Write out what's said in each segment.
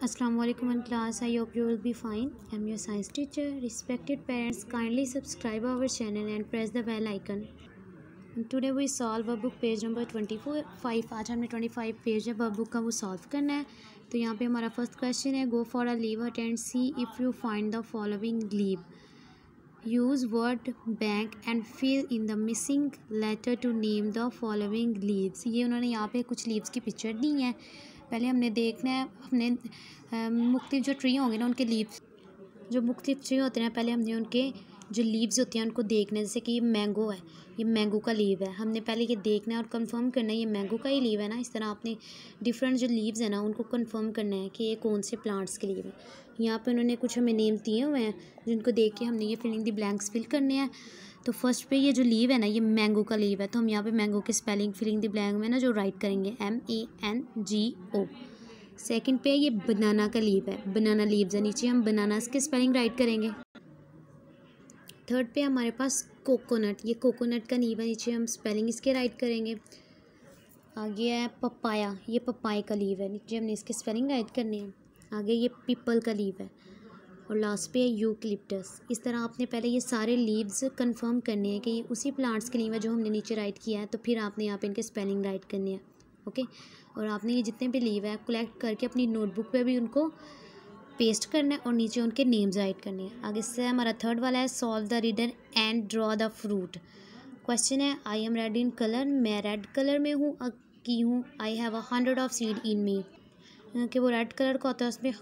Assalamu alaikum in class. I hope you will be fine. I'm your science teacher. Respected parents, kindly subscribe our channel and press the bell icon. And today we solve workbook page number 25. आज हमने 25 page है workbook का वो solve करना है। तो यहाँ पे हमारा फर्स्ट क्वेश्चन है, go for a leaf hunt see if you find the following leaf, use word bank and fill in the missing letter to name the following leaves. ये उन्होंने यहाँ पे कुछ लीव्स की पिक्चर दी है। पहले हमने देखना है, हमने मुख्तलिफ जो ट्री होंगे ना उनके लीव्स, जो मुख्तलिफ ट्री होते हैं पहले हमने उनके जो लीव्स होते हैं उनको देखना है। जैसे कि ये मैंगो है, ये मैंगो का लीव है, हमने पहले ये देखना है और कंफर्म करना है ये मैंगो का ही लीव है ना। इस तरह आपने डिफरेंट जो लीव्स हैं ना उनको कंफर्म करना है कि ये कौन से प्लांट्स के लीव है। यहाँ पे उन्होंने कुछ हमें नेम दिए हुए हैं जिनको देख के हमने ये फिलिंग द ब्लैंक्स फिल करने हैं। तो फर्स्ट पे ये जो लीव है ना ये मैंगो का लीव है, तो हम यहाँ पे मैंगो की स्पेलिंग फिलिंग द ब्लैंक में ना जो राइट करेंगे MANGO। सेकंड पे ये बनाना का लीव है, बनाना लीव्स है, नीचे हम बनानास की स्पेलिंग राइट करेंगे। थर्ड पे हमारे पास कोकोनट, ये कोकोनट का लीव है, नीचे हम स्पेलिंग इसके राइट करेंगे। आगे है पपाया, ये पपाए का लीव है, नीचे हमने इसकी स्पेलिंग राइट करनी है। आगे ये पीपल का लीव है और लास्ट पे है यूकलिप्टस। इस तरह आपने पहले ये सारे लीव्स कंफर्म करने हैं कि ये उसी प्लांट्स के लीव है जो हमने नीचे राइट किया है, तो फिर आपने यहाँ पे इनके स्पेलिंग राइट करनी है। ओके, और आपने ये जितने भी लीव है कलेक्ट करके अपनी नोटबुक पे भी उनको पेस्ट करना है और नीचे उनके नेम्स राइट करने हैं। आगे से हमारा थर्ड वाला है solve the riddle and draw the fruit. Question है I am red in colour, मैं रेड कलर में हूँ की हूँ। I have 100 of seed in me, कि वो रेड कलर का होता है, उसमें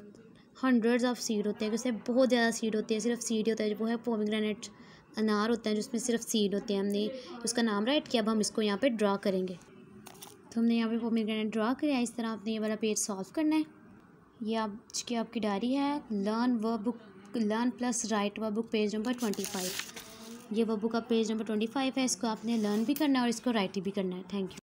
हंड्रेड्स ऑफ सीड होते हैं, उसमें बहुत ज़्यादा सीड होती है, सिर्फ सीड होता है। वो है पोमीग्रेनेट, अनार होता है जिसमें सिर्फ सीड होते हैं। हमने उसका नाम राइट किया, अब हम इसको यहाँ पे ड्रा करेंगे। तो हमने यहाँ पे पोमीग्रेनेट ड्रा किया। इस तरह आपने ये वाला पेज सॉल्व करना है। ये आपकी डायरी है, learn plus right workbook page number 25। ये वर्कबुक का पेज नंबर 25 है, इसको आपने लर्न भी करना है और इसको राइट भी करना है। Thank you.